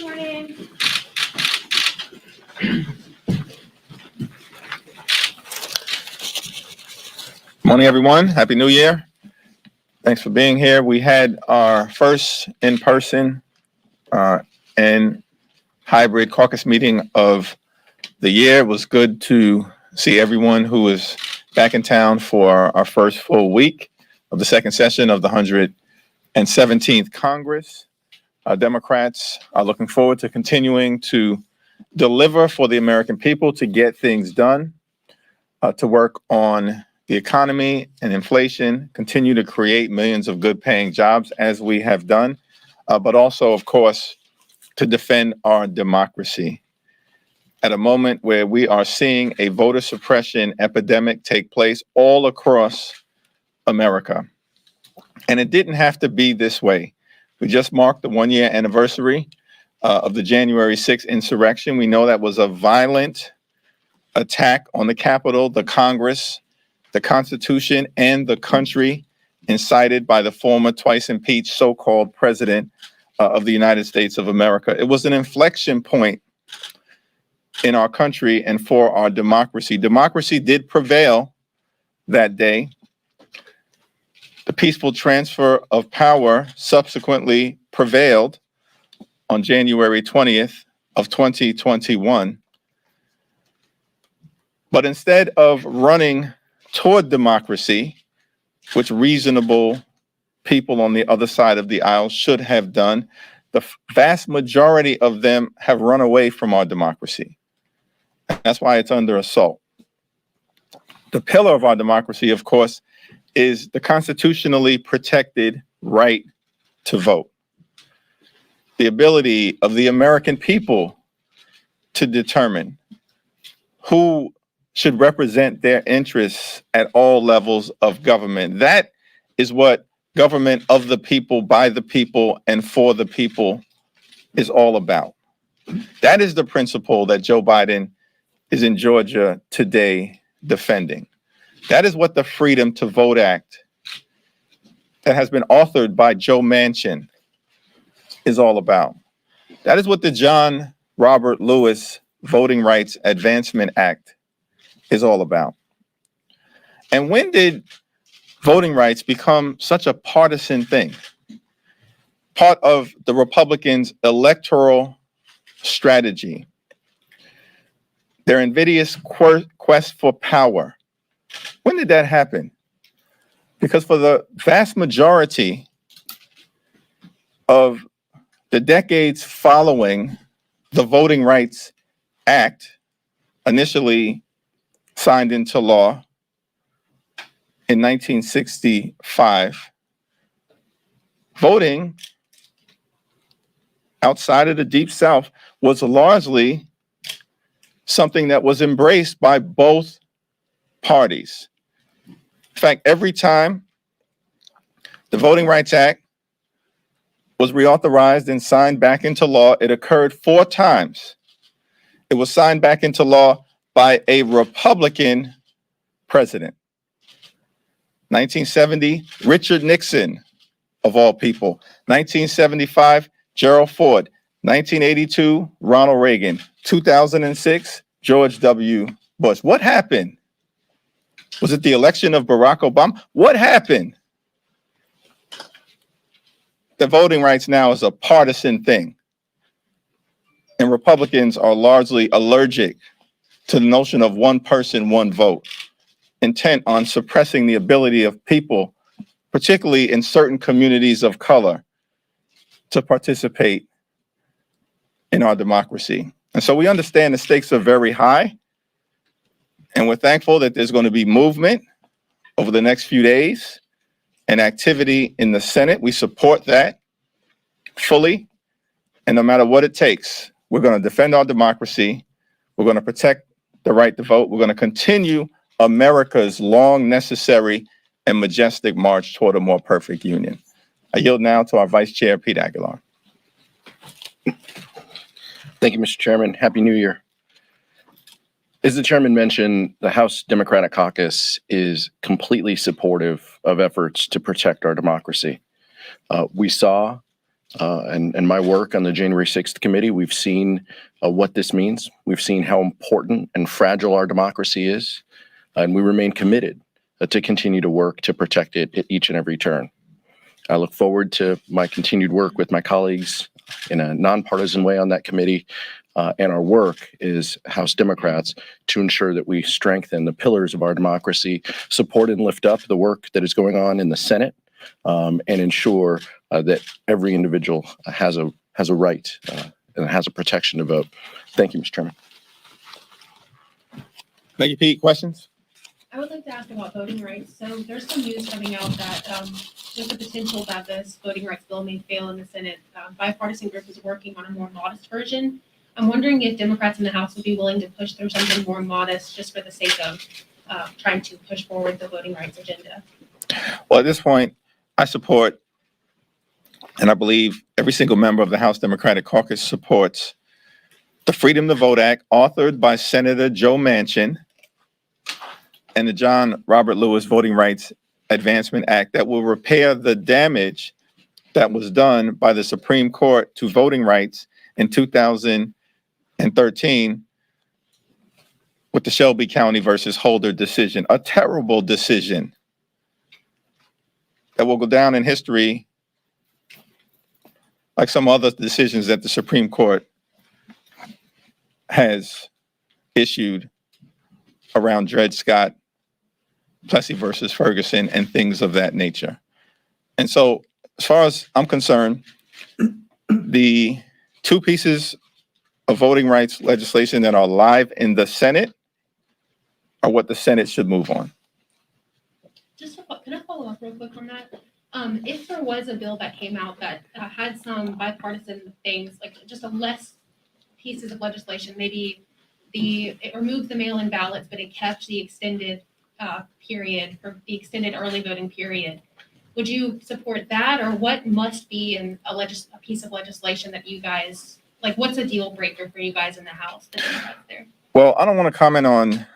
Morning. Morning, everyone. Happy New Year. Thanks for being here. We had our first in-person and hybrid caucus meeting of the year. It was good to see everyone who was back in town for our first full week of the second session of the 117th Congress. Democrats are looking forward to continuing to deliver for the American people, to get things done, to work on the economy and inflation, continue to create millions of good paying jobs as we have done, but also, of course, to defend our democracy. At a moment where we are seeing a voter suppression epidemic take place all across America. And it didn't have to be this way. We just marked the 1-year anniversary of the January 6th insurrection. We know that was a violent attack on the Capitol, the Congress, the Constitution, and the country, incited by the former twice impeached so-called president of the United States of America. It was an inflection point in our country and for our democracy. Democracy did prevail that day. The peaceful transfer of power subsequently prevailed on January 20th of 2021. But instead of running toward democracy, which reasonable people on the other side of the aisle should have done, the vast majority of them have run away from our democracy. That's why it's under assault. The pillar of our democracy, of course, is the constitutionally protected right to vote. The ability of the American people to determine who should represent their interests at all levels of government. That is what government of the people, by the people, and for the people is all about. That is the principle that Joe Biden is in Georgia today defending. That is what the Freedom to Vote Act that has been authored by Joe Manchin is all about. That is what the John Robert Lewis Voting Rights Advancement Act is all about. And when did voting rights become such a partisan thing? Part of the Republicans' electoral strategy, their invidious quest for power. When did that happen? Because for the vast majority of the decades following the Voting Rights Act, initially signed into law in 1965, voting outside of the Deep South was largely something that was embraced by both parties. In fact, every time the Voting Rights Act was reauthorized and signed back into law, it occurred 4 times. It was signed back into law by a Republican president. 1970, Richard Nixon, of all people. 1975, Gerald Ford. 1982, Ronald Reagan. 2006, George W. Bush. What happened? Was it the election of Barack Obama? What happened? The voting rights now is a partisan thing. And Republicans are largely allergic to the notion of one person, one vote, intent on suppressing the ability of people, particularly in certain communities of color, to participate in our democracy. And so we understand the stakes are very high. And we're thankful that there's going to be movement over the next few days and activity in the Senate. We support that fully. And no matter what it takes, we're going to defend our democracy. We're going to protect the right to vote. We're going to continue America's long, necessary, and majestic march toward a more perfect union. I yield now to our Vice Chair, Pete Aguilar. Thank you, Mr. Chairman. Happy New Year. As the chairman mentioned, the House Democratic Caucus is completely supportive of efforts to protect our democracy. We saw and my work on the January 6th committee, we've seen what this means. We've seen how important and fragile our democracy is, and we remain committed to continue to work to protect it at each and every turn. I look forward to my continued work with my colleagues in a nonpartisan way on that committee, and our work as House Democrats to ensure that we strengthen the pillars of our democracy, support and lift up the work that is going on in the Senate, and ensure that every individual has a right and has a protection to vote. Thank you, Mr. Chairman. Thank you, Pete. Questions? I would like to ask about voting rights. So there's some news coming out that there's a potential that this voting rights bill may fail in the Senate. Bipartisan group is working on a more modest version. I'm wondering if Democrats in the House would be willing to push through something more modest just for the sake of trying to push forward the voting rights agenda. Well, at this point, I support, and I believe every single member of the House Democratic Caucus supports the Freedom to Vote Act authored by Senator Joe Manchin and the John Robert Lewis Voting Rights Advancement Act that will repair the damage that was done by the Supreme Court to voting rights in 2013 with the Shelby County versus Holder decision, a terrible decision that will go down in history like some other decisions that the Supreme Court has issued around Dred Scott, Plessy versus Ferguson, and things of that nature. And so, as far as I'm concerned, the two pieces of voting rights legislation that are live in the Senate are what the Senate should move on. Can I follow up real quick on that? If there was a bill that came out that had some bipartisan things, like just a less pieces of legislation, maybe it removed the mail-in ballots, but it kept the extended period for the extended early voting period. Would you support that, or what must be in a piece of legislation that you guys like? What's a deal breaker for you guys in the House? There. Well, I don't want to comment on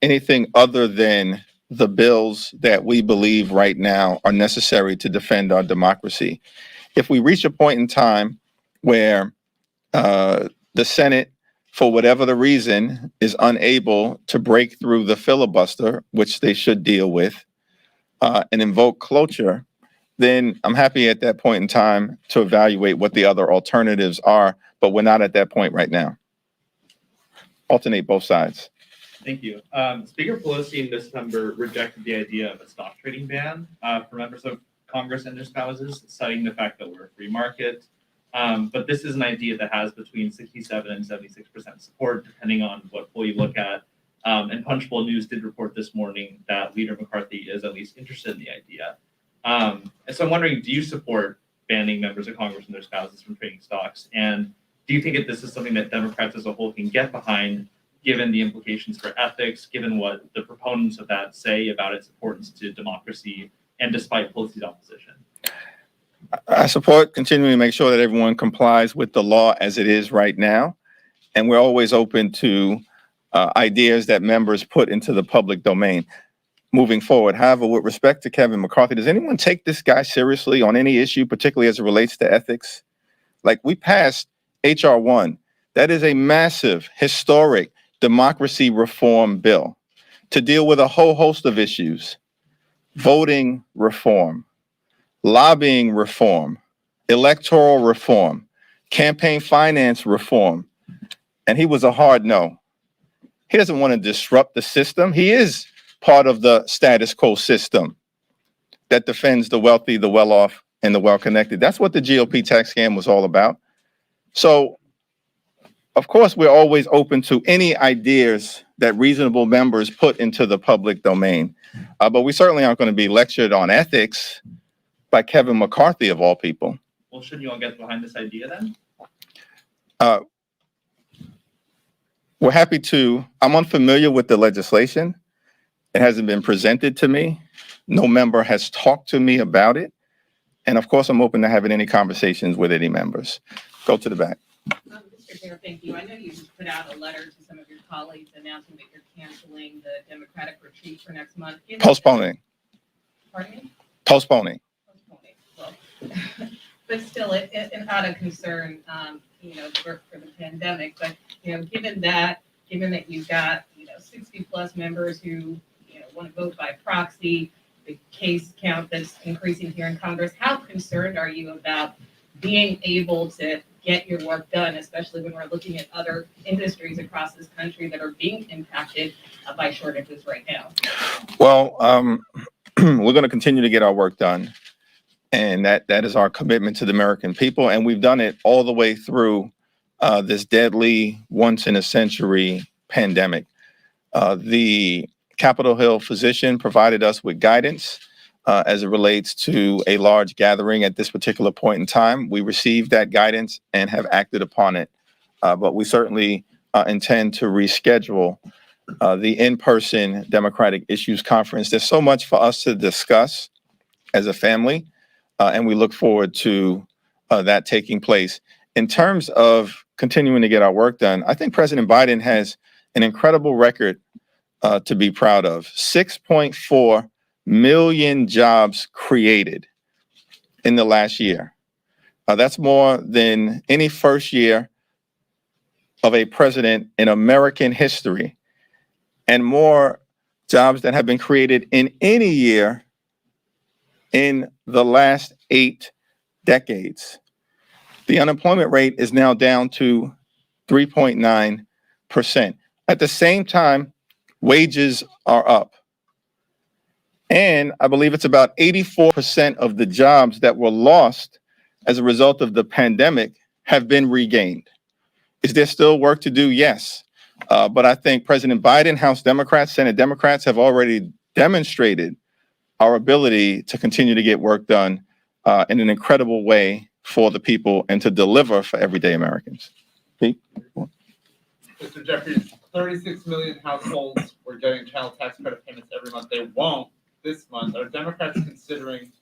anything other than the bills that we believe right now are necessary to defend our democracy. If we reach a point in time where the Senate, for whatever the reason, is unable to break through the filibuster, which they should deal with, and invoke cloture, then I'm happy at that point in time to evaluate what the other alternatives are, but we're not at that point right now. Alternate both sides. Thank you. Speaker Pelosi in December rejected the idea of a stock trading ban for members of Congress and their spouses, citing the fact that we're a free market. But this is an idea that has between 67 and 76% support, depending on what poll you look at. And Punchbowl News did report this morning that Leader McCarthy is at least interested in the idea. And so I'm wondering, do you support banning members of Congress and their spouses from trading stocks? And do you think that this is something that Democrats as a whole can get behind, given the implications for ethics, given what the proponents of that say about its importance to democracy, and despite Pelosi's opposition? I support continuing to make sure that everyone complies with the law as it is right now. And we're always open to ideas that members put into the public domain moving forward. However, with respect to Kevin McCarthy, does anyone take this guy seriously on any issue, particularly as it relates to ethics? Like, we passed H.R. 1. That is a massive, historic democracy reform bill to deal with a whole host of issues: voting reform, lobbying reform, electoral reform, campaign finance reform. And he was a hard no. He doesn't want to disrupt the system. He is part of the status quo system that defends the wealthy, the well-off, and the well-connected. That's what the GOP tax scam was all about. So, of course, we're always open to any ideas that reasonable members put into the public domain. But we certainly aren't going to be lectured on ethics by Kevin McCarthy, of all people. Well, shouldn't you all get behind this idea then? We're happy to. I'm unfamiliar with the legislation. It hasn't been presented to me. No member has talked to me about it. And of course, I'm open to having any conversations with any members. Go to the back. Mr. Chair, thank you. I know you put out a letter to some of your colleagues announcing that you're canceling the Democratic retreat for next month. Postponing. Pardon me? Postponing. Postponing. Well, But still, it out of concern, for the pandemic, but, given that you've got, 60 plus members who, want to vote by proxy, the case count that's increasing here in Congress, how concerned are you about being able to get your work done, especially when we're looking at other industries across this country that are being impacted by shortages right now? Well, we're going to continue to get our work done. And that is our commitment to the American people. And we've done it all the way through this deadly, once in a century pandemic. The Capitol Hill physician provided us with guidance as it relates to a large gathering at this particular point in time. We received that guidance and have acted upon it. But we certainly intend to reschedule the in-person Democratic Issues Conference. There's so much for us to discuss as a family, and we look forward to that taking place. In terms of continuing to get our work done, I think President Biden has an incredible record to be proud of. 6.4 million jobs created in the last year. That's more than any first year of a president in American history, and more jobs that have been created in any year in the last 8 decades. The unemployment rate is now down to 3.9%. At the same time, wages are up. And I believe it's about 84% of the jobs that were lost as a result of the pandemic have been regained. Is there still work to do? Yes. But I think President Biden, House Democrats, Senate Democrats have already demonstrated our ability to continue to get work done in an incredible way for the people and to deliver for everyday Americans. Pete? Mr. Jeffries, 36 million households were getting child tax credit payments every month. They won't this month. Are Democrats considering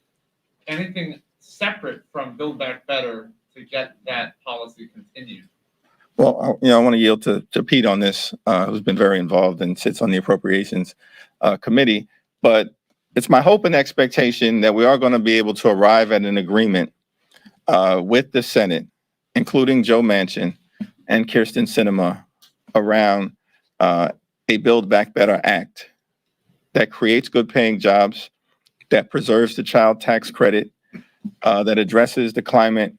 anything separate from Build Back Better to get that policy continued? Well, I want to yield to Pete on this, who's been very involved and sits on the Appropriations Committee. But it's my hope and expectation that we are going to be able to arrive at an agreement with the Senate, including Joe Manchin and Kirsten Sinema, around a Build Back Better Act that creates good paying jobs, that preserves the child tax credit, that addresses the climate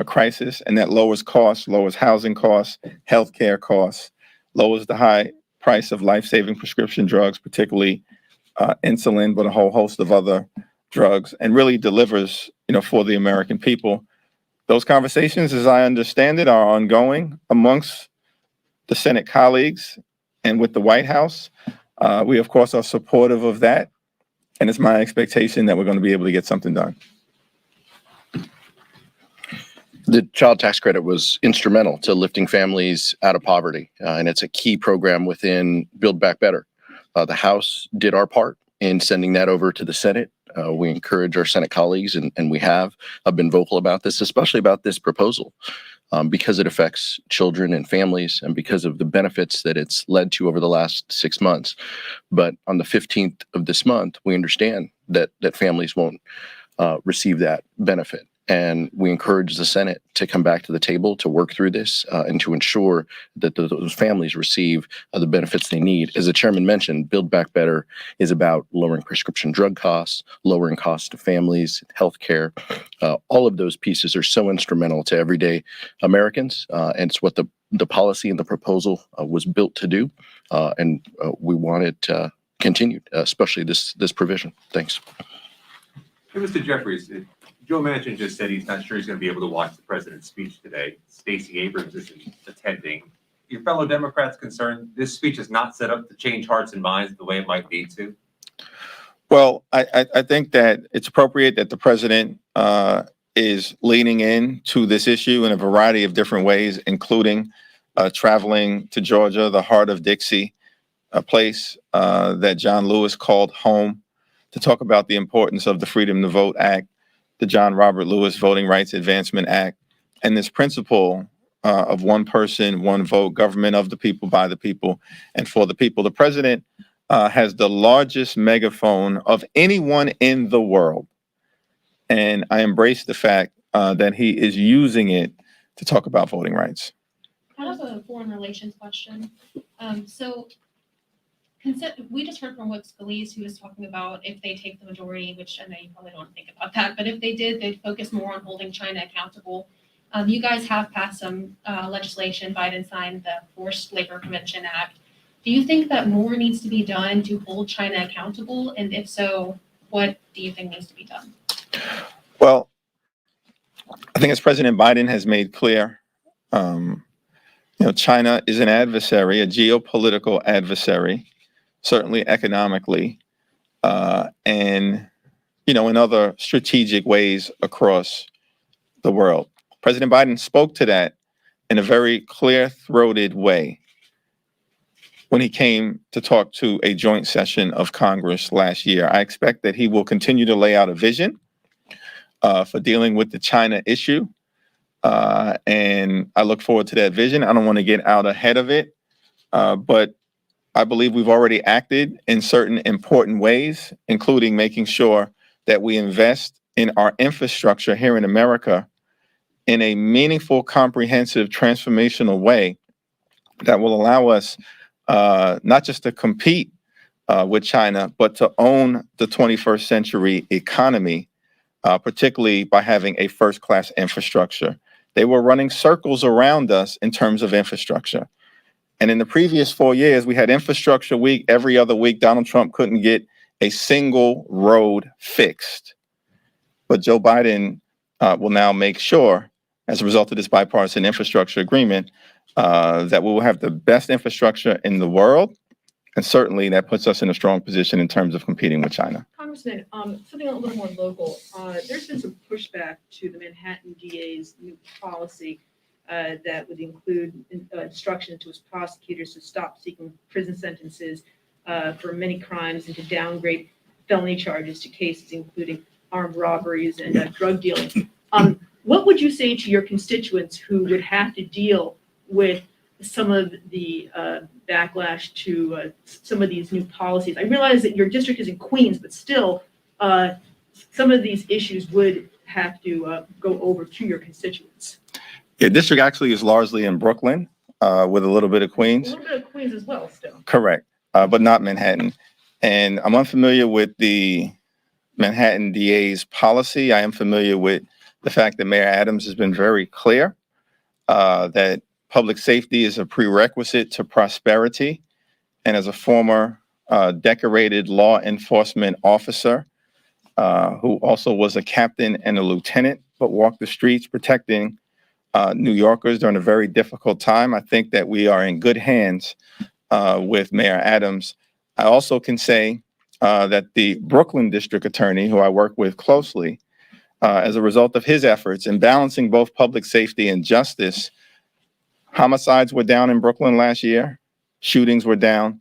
crisis, and that lowers costs, lowers housing costs, healthcare costs, lowers the high price of life-saving prescription drugs, particularly insulin, but a whole host of other drugs, and really delivers, for the American people. Those conversations, as I understand it, are ongoing amongst the Senate colleagues and with the White House. We, of course, are supportive of that, and it's my expectation that we're going to be able to get something done. The child tax credit was instrumental to lifting families out of poverty, and it's a key program within Build Back Better. The House did our part in sending that over to the Senate. We encourage our Senate colleagues, and we have been vocal about this, especially about this proposal, because it affects children and families and because of the benefits that it's led to over the last 6 months. But on the 15th of this month, we understand that families won't receive that benefit. And we encourage the Senate to come back to the table to work through this and to ensure that those families receive the benefits they need. As the chairman mentioned, Build Back Better is about lowering prescription drug costs, lowering costs to families, healthcare. All of those pieces are so instrumental to everyday Americans, and it's what the policy and the proposal was built to do. And we want it continued, especially this provision. Thanks. Hey, Mr. Jeffries, Joe Manchin just said he's not sure he's going to be able to watch the president's speech today. Stacey Abrams isn't attending. Your fellow Democrats concerned this speech is not set up to change hearts and minds the way it might need to? Well, I think that it's appropriate that the president is leaning in to this issue in a variety of different ways, including traveling to Georgia, the heart of Dixie, a place that John Lewis called home, to talk about the importance of the Freedom to Vote Act, the John Robert Lewis Voting Rights Advancement Act, and this principle of one person, one vote, government of the people, by the people, and for the people. The president has the largest megaphone of anyone in the world. And I embrace the fact that he is using it to talk about voting rights. I have a foreign relations question. So we just heard from Whip Scalise, who was talking about if they take the majority, which I know you probably don't want to think about that, but if they did, they'd focus more on holding China accountable. You guys have passed some legislation. Biden signed the Forced Labor Prevention Act. Do you think that more needs to be done to hold China accountable? And if so, what do you think needs to be done? Well, I think as President Biden has made clear, China is an adversary, a geopolitical adversary, certainly economically, and, in other strategic ways across the world. President Biden spoke to that in a very clear-throated way when he came to talk to a joint session of Congress last year. I expect that he will continue to lay out a vision for dealing with the China issue. And I look forward to that vision. I don't want to get out ahead of it, but I believe we've already acted in certain important ways, including making sure that we invest in our infrastructure here in America in a meaningful, comprehensive, transformational way that will allow us not just to compete with China, but to own the 21st century economy, particularly by having a first-class infrastructure. They were running circles around us in terms of infrastructure. And in the previous 4 years, we had infrastructure week. Every other week, Donald Trump couldn't get a single road fixed. But Joe Biden will now make sure, as a result of this bipartisan infrastructure agreement, that we will have the best infrastructure in the world. And certainly that puts us in a strong position in terms of competing with China. Congressman, something a little more local. There's been some pushback to the Manhattan DA's new policy that would include instructions to his prosecutors to stop seeking prison sentences for many crimes and to downgrade felony charges to cases including armed robberies and drug dealing. What would you say to your constituents who would have to deal with some of the backlash to some of these new policies? I realize that your district is in Queens, but still, some of these issues would have to go over to your constituents. Yeah, district actually is largely in Brooklyn with a little bit of A Queens. little bit of Queens as well, still. Correct, but not Manhattan. And I'm unfamiliar with the Manhattan DA's policy. I am familiar with the fact that Mayor Adams has been very clear that public safety is a prerequisite to prosperity. And as a former decorated law enforcement officer who also was a captain and a lieutenant, but walked the streets protecting New Yorkers during a very difficult time, I think that we are in good hands with Mayor Adams. I also can say that the Brooklyn district attorney, who I work with closely, as a result of his efforts in balancing both public safety and justice, homicides were down in Brooklyn last year, shootings were down,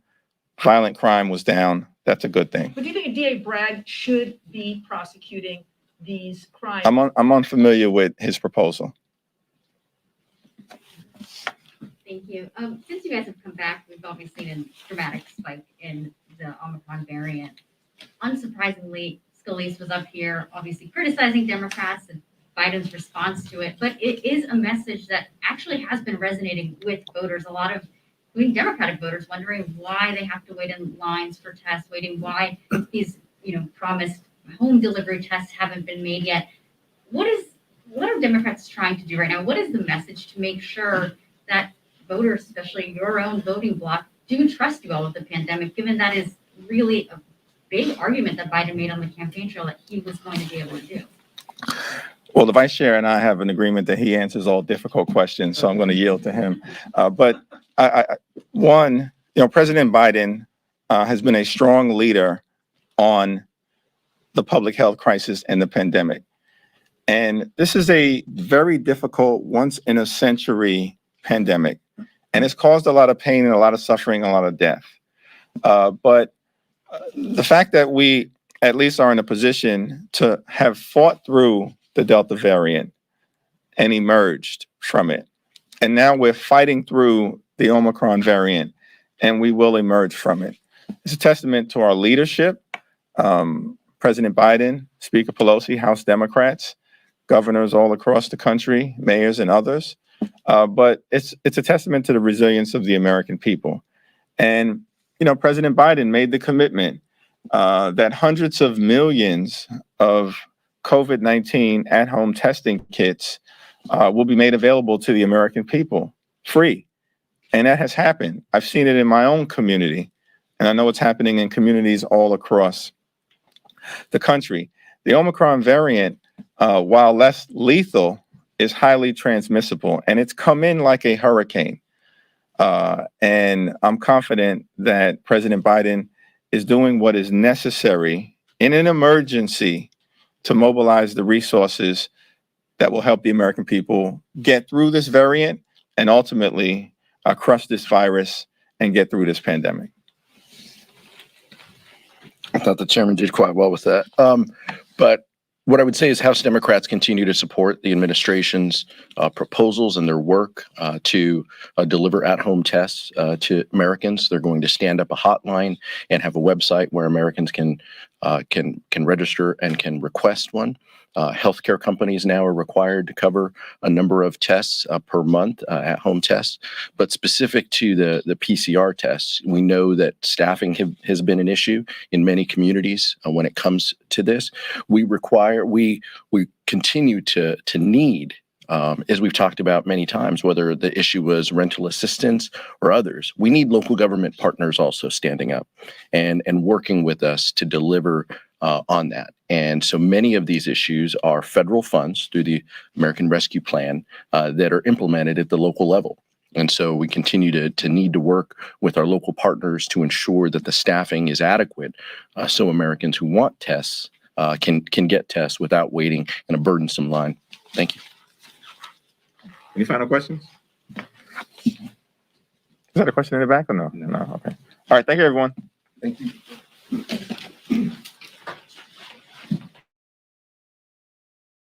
violent crime was down. That's a good thing. But do you think DA Bragg should be prosecuting these crimes? I'm unfamiliar with his proposal. Thank you. Since you guys have come back, we've obviously seen a dramatic spike in the Omicron variant. Unsurprisingly, Scalise was up here obviously criticizing Democrats and Biden's response to it, but it is a message that actually has been resonating with voters. A lot of, including Democratic voters, wondering why they have to wait in lines for tests, waiting why these, promised home delivery tests haven't been made yet. What are Democrats trying to do right now? What is the message to make sure that voters, especially your own voting bloc, do trust you all with the pandemic, given that is really a big argument that Biden made on the campaign trail that he was going to be able to do? Well, the vice chair and I have an agreement that he answers all difficult questions, so I'm going to yield to him. But President Biden has been a strong leader on the public health crisis and the pandemic. And this is a very difficult, once in a century pandemic. And it's caused a lot of pain and a lot of suffering, a lot of death. But the fact that we at least are in a position to have fought through the Delta variant and emerged from it. And now we're fighting through the Omicron variant and we will emerge from it. It's a testament to our leadership, President Biden, Speaker Pelosi, House Democrats, governors all across the country, mayors and others. But it's a testament to the resilience of the American people. And, President Biden made the commitment that hundreds of millions of COVID-19 at-home testing kits will be made available to the American people, free. And that has happened. I've seen it in my own community, and I know it's happening in communities all across the country. The Omicron variant, while less lethal, is highly transmissible, and it's come in like a hurricane. And I'm confident that President Biden is doing what is necessary in an emergency to mobilize the resources that will help the American people get through this variant and ultimately crush this virus and get through this pandemic. I thought the chairman did quite well with that. But what I would say is House Democrats continue to support the administration's proposals and their work to deliver at-home tests to Americans. They're going to stand up a hotline and have a website where Americans can register and can request one. Healthcare companies now are required to cover a number of tests per month, at-home tests. But specific to the PCR tests, we know that staffing has been an issue in many communities when it comes to this. We continue to need, as we've talked about many times, whether the issue was rental assistance or others, we need local government partners also standing up and working with us to deliver on that. And so many of these issues are federal funds through the American Rescue Plan that are implemented at the local level. And so we continue to need to work with our local partners to ensure that the staffing is adequate so Americans who want tests can get tests without waiting in a burdensome line. Thank you. Any final questions? Is that a question in the back or no? No. Okay. All right. Thank you, everyone. Thank you.